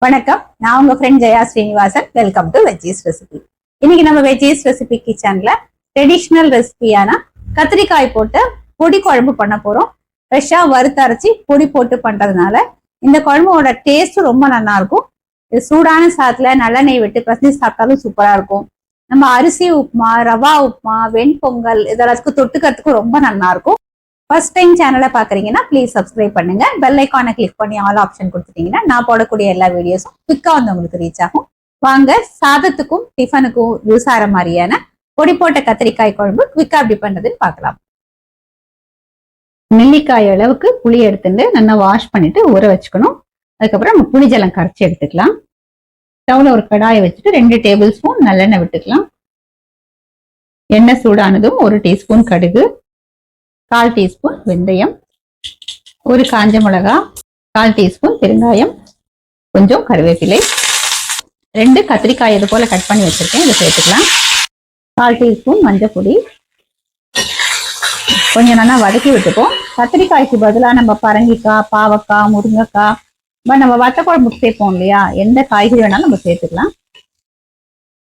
வணக்கம், நான் உங்க friend Jaya Srinivasan. Welcome to veggies recipe. இன்னைக்கு நம்ம வெஜ்ஜீஸ் ரெசிபி கிச்சன்ல ட்ரெடிஷ்னல் ரெசிபியான கத்திரிக்காய் போட்டு பொடி குழம்பு பண்ண போறோம். ஃப்ரெஷ்ஷா வறுத்தரைச்சி பொடி போட்டு பண்றதுனால இந்த குழம்போட டேஸ்ட் ரொம்ப நல்லா இருக்கும். இது சூடான சாதத்துல நல்லெண்ணெய் விட்டு பிரசஞ்சி சாப்பிட்டாலும் சூப்பரா இருக்கும். நம்ம அரிசி உப்புமா, ரவா உப்புமா, வெண்பொங்கல் இதெல்லாத்துக்கும் தொட்டுக்கிறதுக்கும் ரொம்ப நல்லா இருக்கும். ஃபர்ஸ்ட் டைம் சேனலை பாக்குறீங்கன்னா ப்ளீஸ் சப்ஸ்கிரைப் பண்ணுங்க. பெல் ஐக்கானை கிளிக் பண்ணி ஆல் ஆப்ஷன் கொடுத்துட்டீங்கன்னா நான் போடக்கூடிய எல்லா வீடியோஸும் குயிக்கா வந்து உங்களுக்கு ரீச் ஆகும். வாங்க, சாதத்துக்கும் டிஃபனுக்கும் யூஸ் ஆகிற மாதிரியான பொடி போட்ட கத்திரிக்காய் குழம்பு குயிக்கா எப்படி பண்றதுன்னு பார்க்கலாம். நெல்லிக்காய் அளவுக்கு புளி எடுத்துட்டு நல்லா வாஷ் பண்ணிட்டு ஊற வச்சுக்கணும். அதுக்கப்புறம் நம்ம புளி ஜலம் கரைச்சி எடுத்துக்கலாம். ஸ்டவ்ல ஒரு கடாயை வச்சுட்டு 2 டேபிள் ஸ்பூன் நல்லெண்ணெய் விட்டுக்கலாம். எண்ணெய் சூடானதும் 1 டீஸ்பூன் கடுகு, 1/4 டீஸ்பூன் வெந்தயம், 1 காஞ்ச மிளகா, 1/4 டீஸ்பூன் பெருங்காயம், கொஞ்சம் கருவேப்பிலை, 2 கத்திரிக்காய் இது போல கட் பண்ணி வச்சிருக்கேன், இதை சேர்த்துக்கலாம். 1/4 டீஸ்பூன் மஞ்சள் பொடி. கொஞ்சம் நல்லா வதக்கி விட்டுப்போம். கத்திரிக்காய்க்கு பதிலாக நம்ம பரங்கிக்காய், பாவக்காய், முருங்கைக்காய், நம்ம வத்த குழம்புக்கு சேர்ப்போம் இல்லையா, எந்த காய்கறி வேணாலும் நம்ம சேர்த்துக்கலாம்.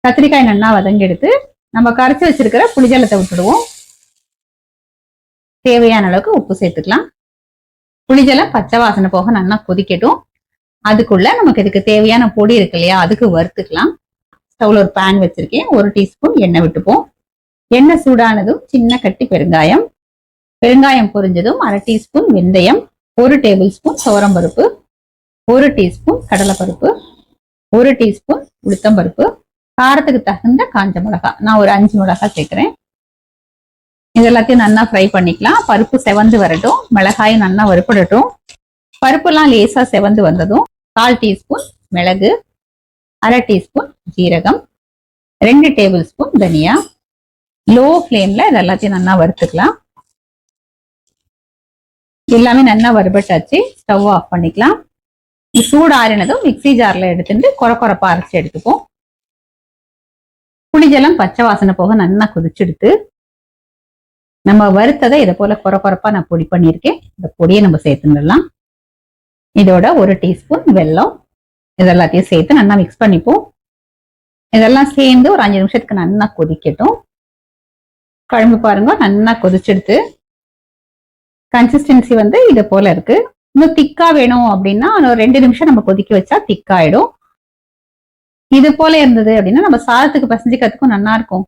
கத்திரிக்காய் நல்லா வதங்கி எடுத்து நம்ம கரைச்சி வச்சிருக்கிற புளிஜலத்தை விட்டுடுவோம். தேவையான அளவுக்கு உப்பு சேர்த்துக்கலாம். புளிஜலம் பச்சை வாசனை போக நல்லா கொதிக்கட்டும். அதுக்குள்ள நமக்கு இதுக்கு தேவையான பொடி இருக்கு இல்லையா, அதுக்கு வறுத்துக்கலாம். ஸ்டவ்ல ஒரு பேன் வச்சிருக்கேன். 1 டீஸ்பூன் எண்ணெய் விட்டுப்போம். எண்ணெய் சூடானதும் சின்ன கட்டி பெருங்காயம், பெருங்காயம் பொரிஞ்சதும் 1/2 டீஸ்பூன் வெந்தயம், 1 டேபிள் ஸ்பூன் துவரம்பருப்பு, 1 டீஸ்பூன் கடலைப்பருப்பு, 1 டீஸ்பூன் உளுத்தம்பருப்பு, காரத்துக்கு தகுந்த காஞ்ச மிளகாய், நான் ஒரு 5 மிளகாய் சேர்க்கிறேன். இது எல்லாத்தையும் நல்லா ஃப்ரை பண்ணிக்கலாம். பருப்பு செவந்து வரட்டும், மிளகாயும் நல்லா வறுப்படட்டும். பருப்புலாம் லேசா செவந்து வந்ததும் 1/4 டீஸ்பூன் மிளகு, 1/2 டீஸ்பூன் ஜீரகம், 2 டேபிள் ஸ்பூன் தனியா. லோ ஃப்ளேம்ல இது எல்லாத்தையும் நல்லா வறுத்துக்கலாம். எல்லாமே நல்லா வறுபட்டாச்சு. ஸ்டவ் ஆஃப் பண்ணிக்கலாம். சூடு ஆறினதும் மிக்சி ஜார்ல எடுத்துட்டு கொரப்பா அரைச்சி எடுத்துப்போம். புளிஜலம் பச்சை வாசனை போக நல்லா கொதிச்செடுத்து நம்ம வறுத்ததை இதை போல கொரப்பா நான் பொடி பண்ணியிருக்கேன். இந்த பொடியை நம்ம சேர்த்துடலாம். இதோட 1 டீஸ்பூன் வெல்லம், இதெல்லாத்தையும் சேர்த்து நல்லா மிக்ஸ் பண்ணிப்போம். இதெல்லாம் சேர்ந்து ஒரு 5 நிமிஷத்துக்கு நல்லா கொதிக்கட்டும். குழம்பு பாருங்க நல்லா கொதிச்செடுத்து கன்சிஸ்டன்சி வந்து இது போல இருக்கு. இன்னும் திக்கா வேணும் அப்படின்னா ஒரு 2 நிமிஷம் நம்ம கொதிக்க வச்சா திக்காயிடும். இது போல இருந்தது அப்படின்னா நம்ம சாதத்துக்கு பசஞ்சிக்கிறதுக்கும் நல்லா இருக்கும்.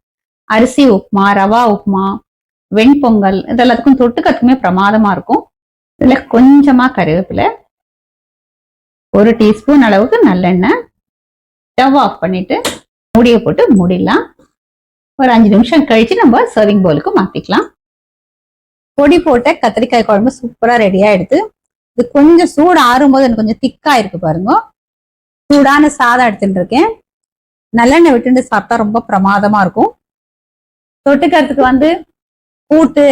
அரிசி உப்புமா, ரவா உப்புமா, வெண்பொங்கல் இதெல்லாத்துக்கும் தொட்டுக்கிறதுக்குமே பிரமாதமா இருக்கும். இதுல கொஞ்சமா கருவேப்பிலை, 1 டீஸ்பூன் அளவுக்கு நல்லெண்ணெய். ஸ்டவ் ஆஃப் பண்ணிட்டு மூடியை போட்டு மூடிடலாம். ஒரு 5 நிமிஷம் கழிச்சு நம்ம சர்விங் பவுலுக்கு மாத்திக்கலாம். பொடி போட்ட கத்திரிக்காய் குழம்பு சூப்பரா ரெடியா எடுத்து இது கொஞ்சம் சூடு ஆறும்போது எனக்கு கொஞ்சம் திக்கா இருக்கு பாருங்க. சூடான சாதம் எடுத்துட்டு இருக்கேன். நல்லெண்ணெய் விட்டுட்டு சாப்பிட்டா ரொம்ப பிரமாதமா இருக்கும். தொட்டுக்கிறதுக்கு வந்து கூட்டு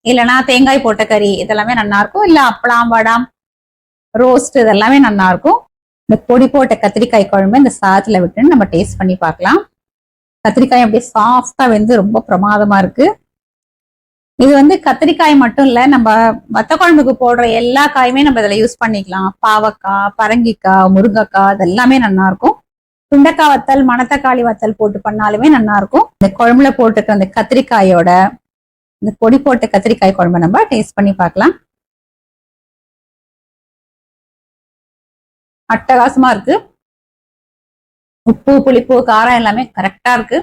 இல்லைன்னா தேங்காய் போட்ட கறி இதெல்லாமே நல்லா இருக்கும். இல்ல அப்பளம், வடம், ரோஸ்ட் இதெல்லாமே நல்லா இருக்கும். இந்த பொடி போட்ட கத்திரிக்காய் குழம்பு இந்த சாதத்துல விட்டுன்னு நம்ம டேஸ்ட் பண்ணி பார்க்கலாம். கத்திரிக்காய் அப்படியே சாஃப்டா வெந்து ரொம்ப பிரமாதமா இருக்கு. இது வந்து கத்திரிக்காய் மட்டும் இல்ல, நம்ம வத்த குழம்புக்கு போடுற எல்லா காயுமே நம்ம இதுல யூஸ் பண்ணிக்கலாம். பாவக்காய், பரங்கிக்காய், முருங்கைக்காய் இதெல்லாமே நல்லா இருக்கும். சுண்டைக்காய் வத்தல், மணத்தக்காளி வத்தல் போட்டு பண்ணாலுமே நல்லா இருக்கும். இந்த குழம்புல போட்டுக்க அந்த கத்திரிக்காயோட இந்த பொடி போட்ட கத்திரிக்காய் குழம்பு நம்ம டேஸ்ட் பண்ணி பார்க்கலாம். அட்டகாசமா இருக்கு. உப்பு, புளிப்பு, காரம் எல்லாமே கரெக்டா இருக்கு.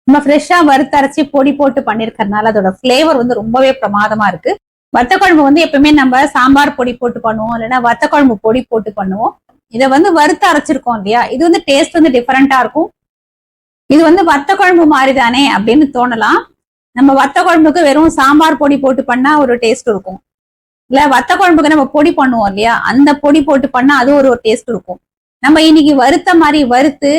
நம்ம ஃப்ரெஷ்ஷா வறுத்தரைச்சி பொடி போட்டு பண்ணிருக்கிறதுனால அதோட ஃபிளேவர் வந்து ரொம்பவே பிரமாதமா இருக்கு. வத்த குழம்பு வந்து எப்பவுமே நம்ம சாம்பார் பொடி போட்டு பண்ணுவோம், இல்லைன்னா வத்த குழம்பு பொடி போட்டு பண்ணுவோம். இதை வந்து வறுத்து அரைச்சிருக்கோம் இல்லையா, இது வந்து டேஸ்ட் வந்து டிஃபரெண்டா இருக்கும். இது வந்து வத்த குழம்பு மாதிரிதானே அப்படின்னு தோணலாம். நம்ம வத்த குழம்புக்கு வெறும் சாம்பார் பொடி போட்டு பண்ணா ஒரு டேஸ்ட் இருக்கும். இல்ல வத்த குழம்புக்கு நம்ம பொடி பண்ணுவோம் இல்லையா, அந்த பொடி போட்டு பண்ணா அது ஒரு டேஸ்ட் இருக்கும். நம்ம இன்னைக்கு வறுத்த மாதிரி வறுத்து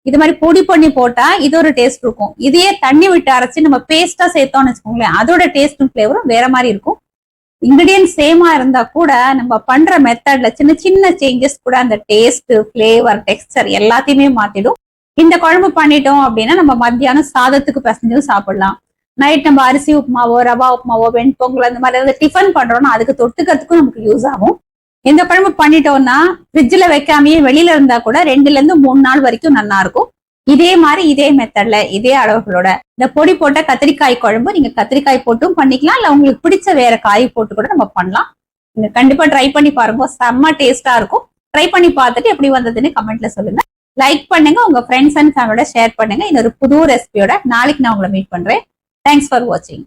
இது மாதிரி பொடி பண்ணி போட்டா இது ஒரு டேஸ்ட் இருக்கும். இதையே தண்ணி விட்டு அரைச்சு நம்ம பேஸ்டா சேர்த்தோம்னு வச்சுக்கோங்களேன், அதோட டேஸ்டும் ஃபிளேவரும் வேற மாதிரி இருக்கும். இன்கிரீடியன்ட் சேமா இருந்தா கூட நம்ம பண்ற மெத்தட்ல சின்ன சின்ன சேஞ்சஸ் கூட அந்த டேஸ்ட், ஃபிளேவர், டெக்ஸ்டர் எல்லாத்தையுமே மாத்திடும். இந்த குழம்பு பண்ணிட்டோம் அப்படின்னா நம்ம மத்தியானம் சாதத்துக்கு பசஞ்சும் சாப்பிடலாம். நைட் நம்ம அரிசி உப்புமாவோ, ரவா உப்புமாவோ, வெண்பொங்கல் அந்த மாதிரி ஏதாவது டிஃபன் பண்றோம்னா அதுக்கு தொட்டுக்கிறதுக்கும் நமக்கு யூஸ் ஆகும். இந்த குழம்பு பண்ணிட்டோம்னா ஃப்ரிட்ஜ்ல வைக்காமயே வெளியில இருந்தா கூட 2ல இருந்து 3 நாள் வரைக்கும் நல்லா இருக்கும். இதே மாதிரி இதே மெத்தட்ல இதே அளவுகளோட இந்த பொடி போட்ட கத்திரிக்காய் குழம்பு நீங்க கத்திரிக்காய் போட்டும் பண்ணிக்கலாம், இல்ல உங்களுக்கு பிடிச்ச வேற காய் போட்டு கூட நம்ம பண்ணலாம். நீங்க கண்டிப்பா ட்ரை பண்ணி பாருங்க, செம்ம டேஸ்டா இருக்கும். ட்ரை பண்ணி பார்த்துட்டு எப்படி வந்ததுன்னு கமெண்ட்ல சொல்லுங்க. லைக் பண்ணுங்க, உங்க ஃப்ரெண்ட்ஸ் அண்ட் ஃபேமிலியோட ஷேர் பண்ணுங்க. இன்னொரு புது ரெசிபியோட நாளைக்கு நான் உங்களை மீட் பண்றேன். தேங்க்ஸ் ஃபார் வாட்சிங்.